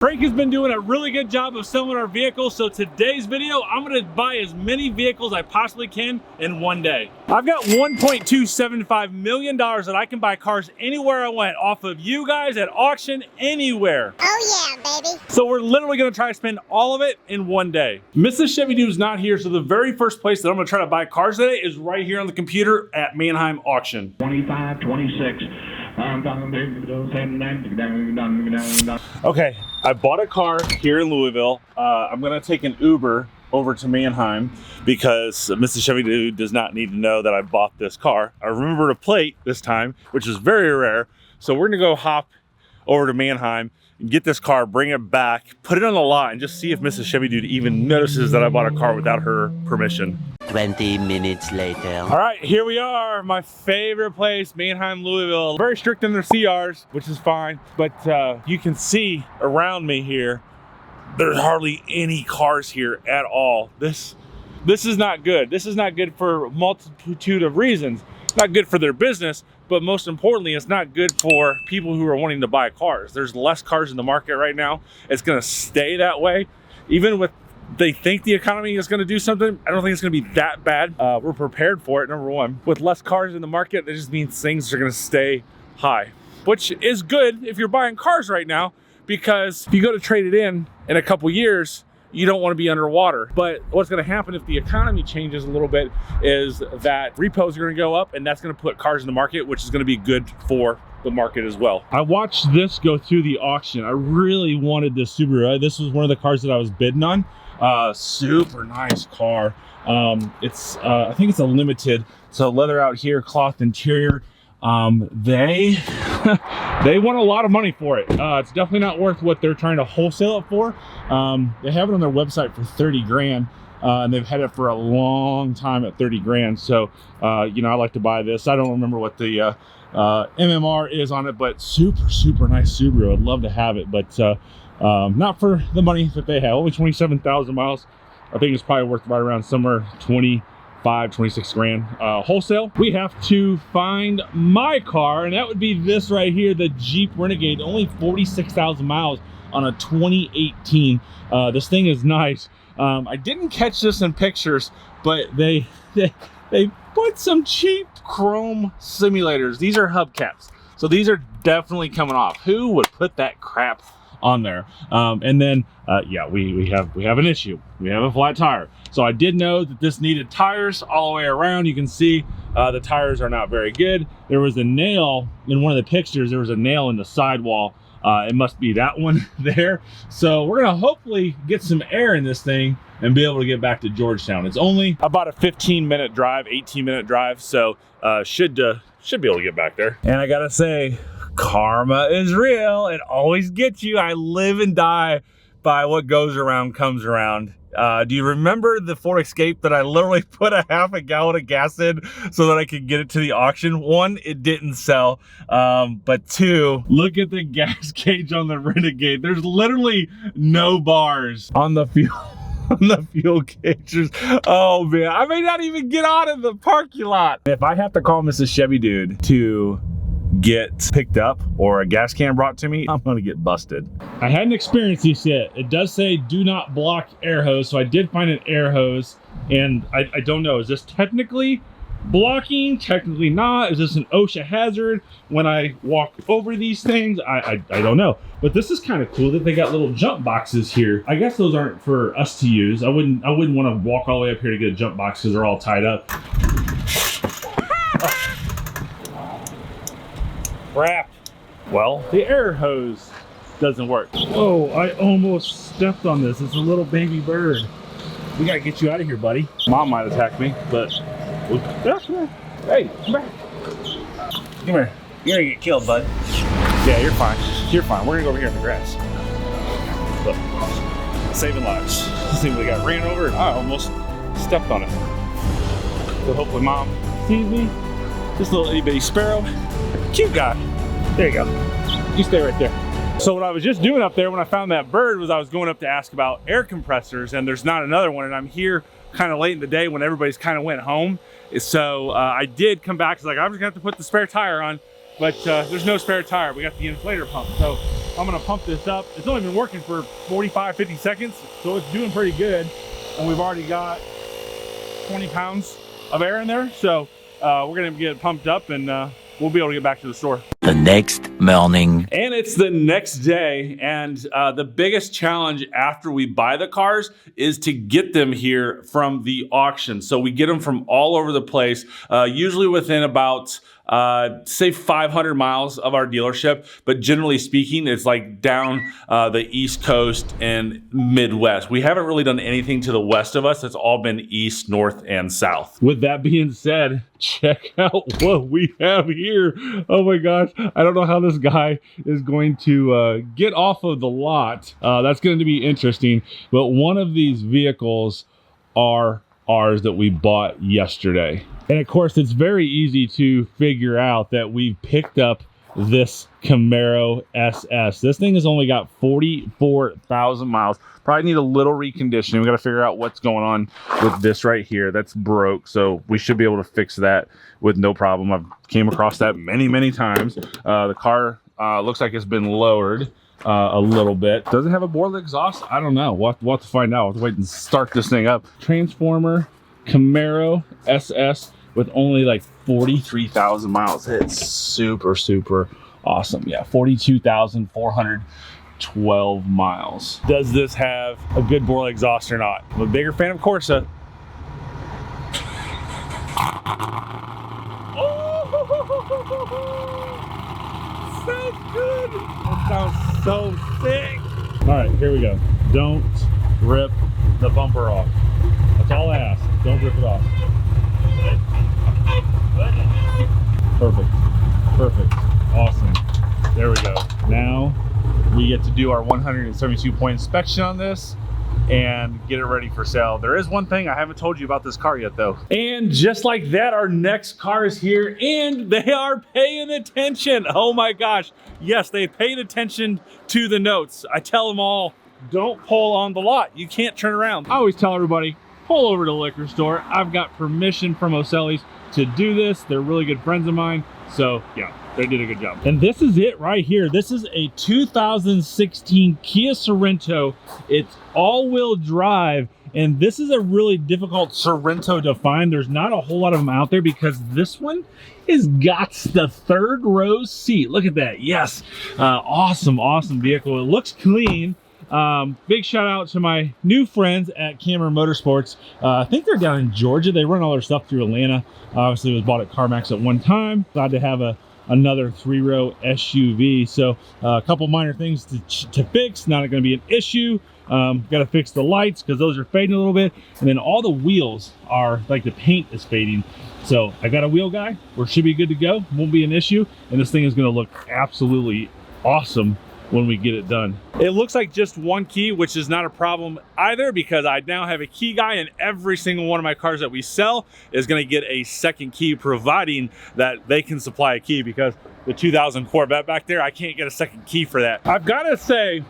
Frank has been doing a really good job of selling our vehicles, so today's video, I'm gonna buy as many vehicles I possibly can in one day. I've got $1.275 million that I can buy cars anywhere I want off of you guys at auction, anywhere. Oh yeah, baby. So we're literally gonna try to spend all of it in one day. Mrs. Chevy Dude is not here, so the very first place that I'm gonna try to buy cars today is right here on the computer at Manheim Auction. 25, 26. Okay, I bought a car here in Louisville. I'm gonna take an Uber over to Manheim because Mrs. Chevy Dude does not need to know that I bought this car. I remembered a plate this time, which is very rare. So we're gonna go hop over to Manheim and get this car, bring it back, put it on the lot, and just see if Mrs. Chevy Dude even notices that I bought a car without her permission. 20 minutes later. All right, here we are, my favorite place, Manheim, Louisville. Very strict in their CRs, which is fine, but you can see around me here, there's hardly any cars here at all. This is not good. This is not good for a multitude of reasons. Not good for their business, but most importantly, it's not good for people who are wanting to buy cars. There's less cars in the market right now. It's gonna stay that way. Even with they think the economy is going to do something, I don't think it's going to be that bad. We're prepared for it, number one. With less cars in the market, that just means things are going to stay high, which is good if you're buying cars right now, because if you go to trade it in a couple years, you don't want to be underwater. But what's going to happen if the economy changes a little bit is that repos are going to go up, and that's going to put cars in the market, which is going to be good for the market as well. I watched this go through the auction. I really wanted this Subaru. This was one of the cars that I was bidding on. Super nice car. It's I think it's a limited, so leather out here, cloth interior. They want a lot of money for it. It's definitely not worth what they're trying to wholesale it for. They have it on their website for 30 grand, and they've had it for a long time at 30 grand. So you know, I like to buy this. I don't remember what the MMR is on it, but super nice Subaru. I'd love to have it, but not for the money that they have. Only 27,000 miles. I think it's probably worth right around somewhere 25, 26 grand wholesale. We have to find my car, and that would be this right here, the Jeep Renegade. Only 46,000 miles on a 2018. This thing is nice. I didn't catch this in pictures, but they put some cheap chrome simulators. These are hubcaps, so these are definitely coming off. Who would put that crap on there? And then yeah, we have an issue. We have a flat tire. So I did know that this needed tires all the way around. You can see the tires are not very good. There was a nail in one of the pictures. There was a nail in the sidewall. It must be that one there. So we're gonna hopefully get some air in this thing and be able to get back to Georgetown. It's only about a 15-minute drive, 18-minute drive, so should be able to get back there. And I gotta say, karma is real. It always gets you. I live and die by what goes around comes around. Do you remember the Ford Escape that I literally put a half a gallon of gas in so that I could get it to the auction? One, it didn't sell, but two, look at the gas gauge on the Renegade. There's literally no bars on the fuel. On the fuel gauges. Oh man, I may not even get out of the parking lot. If I have to call Mrs. Chevy Dude to get picked up or a gas can brought to me, I'm gonna get busted. I hadn't experienced this yet. It does say do not block air hose, so I did find an air hose, and I don't know, is this technically blocking? Technically not. Is this an OSHA hazard when I walk over these things? I don't know, but this is kind of cool that they got little jump boxes here. I guess those aren't for us to use. I wouldn't want to walk all the way up here to get a jump box because they're all tied up. Crap. Well, the air hose doesn't work. Oh, I almost stepped on this. It's a little baby bird. We gotta get you out of here, buddy. Mom might attack me, but hey, come back. Come here. You're gonna get killed, bud. Yeah, you're fine. You're fine. We're gonna go over here in the grass. Look, saving lives. Let's see what we got. Ran over and I almost stepped on it. So hopefully Mom sees me. This little itty bitty sparrow. Cute guy. There you go. You stay right there. So what I was just doing up there when I found that bird was I was going up to ask about air compressors, and there's not another one, and I'm here kind of late in the day when everybody's kind of went home. So I did come back, 'cause like I'm just gonna have to put the spare tire on, but there's no spare tire. We got the inflator pump. So I'm gonna pump this up. It's only been working for 45, 50 seconds, so it's doing pretty good. And we've already got 20 pounds of air in there. So we're gonna get it pumped up and we'll be able to get back to the store. The next morning. And it's the next day, and the biggest challenge after we buy the cars is to get them here from the auction. So we get them from all over the place, usually within about say 500 miles of our dealership, but generally speaking, it's like down the East Coast and Midwest. We haven't really done anything to the west of us. It's all been east, north, and south. With that being said, check out what we have here. Oh my gosh, I don't know how this guy is going to get off of the lot. That's going to be interesting, but one of these vehicles are ours that we bought yesterday. And of course, it's very easy to figure out that we picked up this Camaro SS. This thing has only got 44,000 miles. Probably need a little reconditioning. We got to figure out what's going on with this right here. That's broke, so we should be able to fix that with no problem. I've came across that many times. The car looks like it's been lowered a little bit. Does it have a bored exhaust? I don't know. We'll have to find out. We'll have to wait and start this thing up. Transformer Camaro SS with only like 43,000 miles. It's super awesome. Yeah, 42,412 miles. Does this have a good bored exhaust or not? I'm a bigger fan of Corsa. Oh, so good. That sounds so sick. All right, here we go. Don't rip the bumper off. That's all I ask. Don't rip it off. Perfect. Awesome. There we go. Now we get to do our 172 point inspection on this and get it ready for sale. There is one thing I haven't told you about this car yet though. And just like that, our next car is here and they are paying attention. Oh my gosh. Yes, they paid attention to the notes. I tell them all, don't pull on the lot. You can't turn around. I always tell everybody, pull over to the liquor store. I've got permission from 𝘊𝘳 to do this. They're really good friends of mine. So yeah, they did a good job. And this is it right here. This is a 2016 Kia Sorento. It's all-wheel drive. And this is a really difficult Sorento to find. There's not a whole lot of them out there because this one has got the third row seat. Look at that. Yes. Awesome vehicle. It looks clean. Big shout out to my new friends at Camera Motorsports. I think they're down in Georgia. They run all their stuff through Atlanta. Obviously it was bought at CarMax at one time. Glad to have another 3-row SUV. So a couple minor things to fix. Not going to be an issue. Got to fix the lights because those are fading a little bit. And then all the wheels are, like the paint is fading. So I got a wheel guy. We should be good to go. Won't be an issue. And this thing is going to look absolutely awesome when we get it done. It looks like just one key, which is not a problem either because I now have a key guy and every single one of my cars that we sell is gonna get a second key, providing that they can supply a key, because the 2000 Corvette back there, I can't get a second key for that. I've gotta say,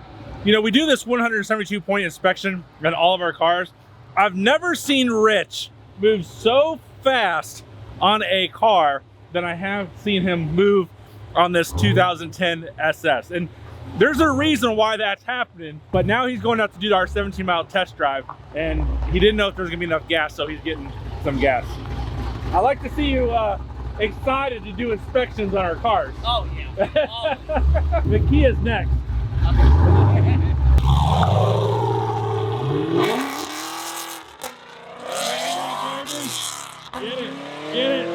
you know, we do this 172 point inspection on all of our cars. I've never seen Rich move so fast on a car than I have seen him move on this 2010 SS. And there's a reason why that's happening, but now he's going out to do our 17-mile test drive, and he didn't know if there's gonna be enough gas, so he's getting some gas. I like to see you excited to do inspections on our cars. Oh yeah. The key is next. Get it.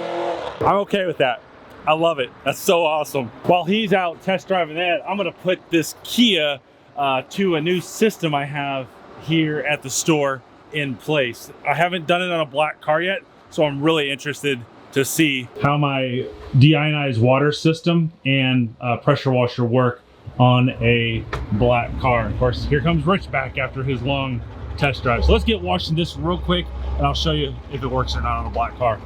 I'm okay with that. I love it. That's so awesome. While he's out test driving that, I'm gonna put this Kia to a new system I have here at the store in place. I haven't done it on a black car yet, so I'm really interested to see how my deionized water system and pressure washer work on a black car. Of course, here comes Rich back after his long test drive. So let's get washing this real quick and I'll show you if it works or not on a black car.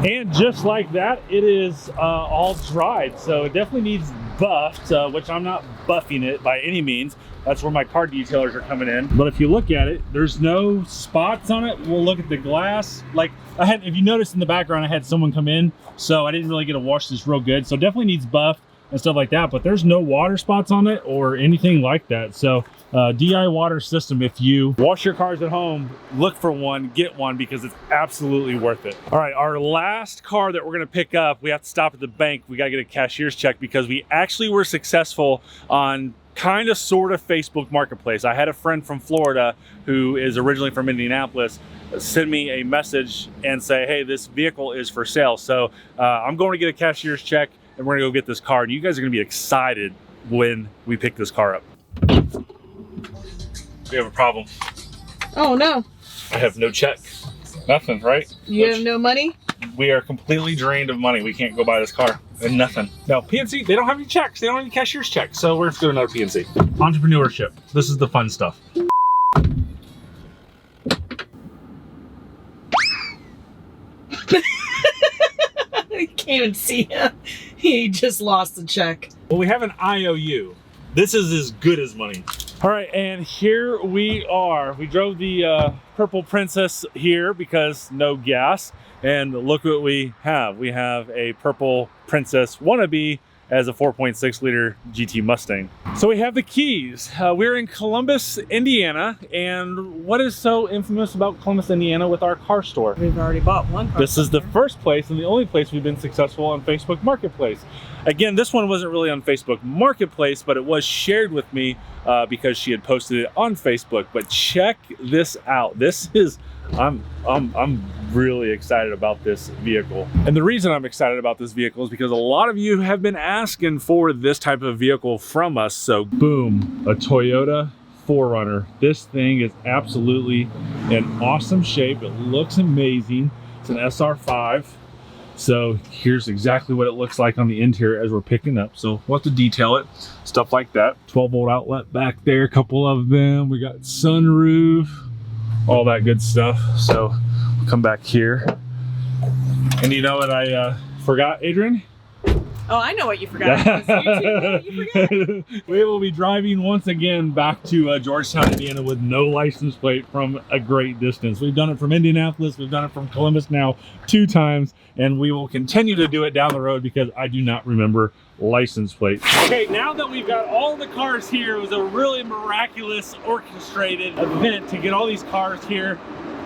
And just like that, it is all dried. So it definitely needs buffed, which I'm not buffing it by any means. That's where my car detailers are coming in. But if you look at it, there's no spots on it. We'll look at the glass. Like if you notice in the background, I had someone come in, so I didn't really get to wash this real good. So definitely needs buff and stuff like that, but there's no water spots on it or anything like that. So DI water system, if you wash your cars at home, look for one, get one, because it's absolutely worth it. All right, our last car that we're gonna pick up, we have to stop at the bank. We gotta get a cashier's check because we actually were successful on kind of sort of Facebook Marketplace. I had a friend from Florida who is originally from Indianapolis send me a message and say, hey, this vehicle is for sale. So I'm going to get a cashier's check and we're gonna go get this car. And you guys are gonna be excited when we pick this car up. We have a problem. Oh no. I have no check. Nothing, right? You have no money? We are completely drained of money. We can't go buy this car. And nothing. No, PNC, they don't have any checks. They don't have any cashier's checks. So we're just doing another PNC. Entrepreneurship. This is the fun stuff. I can't even see him. He just lost the check. Well, we have an IOU. This is as good as money. All right, and here we are. We drove the Purple Princess here because no gas. And look what we have. We have a Purple Princess wannabe as a 4.6 liter GT Mustang. So we have the keys. We're in Columbus, Indiana. And what is so infamous about Columbus, Indiana with our car store? We've already bought one car. This is the first place and the only place we've been successful on Facebook Marketplace. Again, this one wasn't really on Facebook Marketplace, but it was shared with me because she had posted it on Facebook. But check this out. This is, I'm really excited about this vehicle. And the reason I'm excited about this vehicle is because a lot of you have been asking for this type of vehicle from us. So boom, a Toyota 4Runner. This thing is absolutely in awesome shape. It looks amazing. It's an SR5. So here's exactly what it looks like on the interior as we're picking up. So we'll have to detail it, stuff like that. 12-volt outlet back there, a couple of them. We got sunroof, all that good stuff. So we'll come back here. And you know what I forgot, Adrian? Oh, I know what you forgot. You forgot. We will be driving once again back to Georgetown, Indiana with no license plate from a great distance. We've done it from Indianapolis, we've done it from Columbus now 2 times, and we will continue to do it down the road because I do not remember license plate. Okay, now that we've got all the cars here, it was a really miraculous orchestrated event to get all these cars here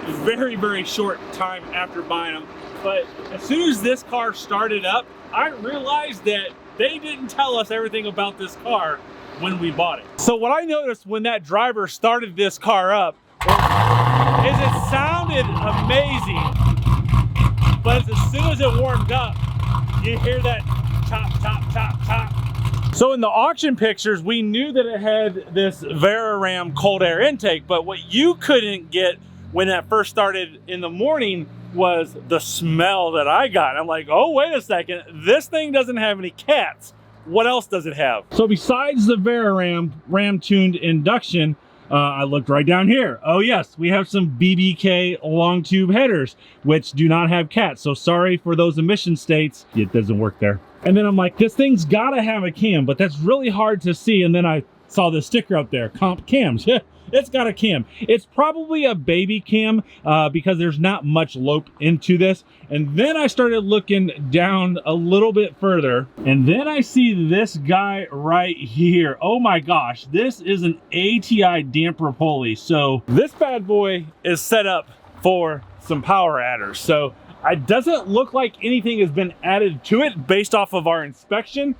very, very short time after buying them. But as soon as this car started up, I realized that they didn't tell us everything about this car when we bought it. So what I noticed when that driver started this car up is it sounded amazing, but as soon as it warmed up, you hear that chop, chop, chop, chop. So in the auction pictures, we knew that it had this 𝘊𝘂 cold air intake, but what you couldn't get when that first started in the morning was the smell that I got. I'm like, oh, wait a second. This thing doesn't have any cats. What else does it have? So besides the 𝘊𝘂 ram-tuned induction, I looked right down here. Oh yes, we have some BBK long tube headers, which do not have cats. So sorry for those emission states. It doesn't work there. And then I'm like, this thing's gotta have a cam, but that's really hard to see. And then I saw this sticker up there, comp cams. It's got a cam. It's probably a baby cam because there's not much lope into this. And then I started looking down a little bit further, and then I see this guy right here. Oh my gosh, this is an ATI damper pulley. So this bad boy is set up for some power adders. So it doesn't look like anything has been added to it based off of our inspection.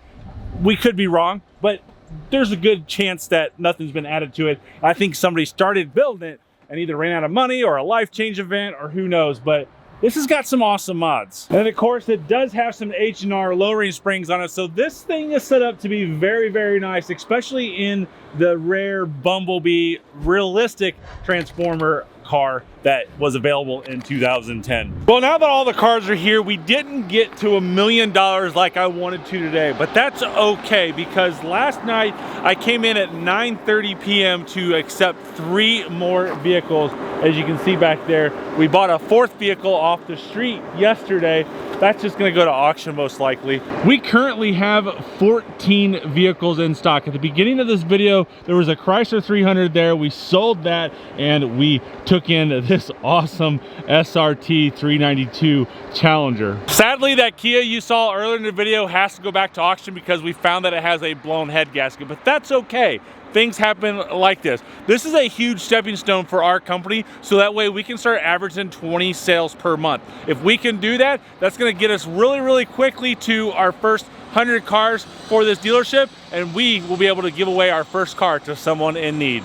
We could be wrong, but there's a good chance that nothing's been added to it. I think somebody started building it and either ran out of money or a life change event or who knows, but this has got some awesome mods. And of course it does have some H&R lowering springs on it. So this thing is set up to be very, very nice, especially in the rare Bumblebee realistic transformer car that was available in 2010. Well, now that all the cars are here, we didn't get to $1 million like I wanted to today, but that's okay because last night I came in at 9:30 p.m. to accept 3 more vehicles. As you can see back there, we bought a 4th vehicle off the street yesterday, That's just gonna go to auction most likely. We currently have 14 vehicles in stock. At the beginning of this video, there was a Chrysler 300 there. We sold that and we took in this awesome SRT 392 Challenger. Sadly, that Kia you saw earlier in the video has to go back to auction because we found that it has a blown head gasket, but that's okay. Things happen like this. This is a huge stepping stone for our company, so that way we can start averaging 20 sales per month. If we can do that, that's gonna get us really, really quickly to our first 100 cars for this dealership, and we will be able to give away our first car to someone in need.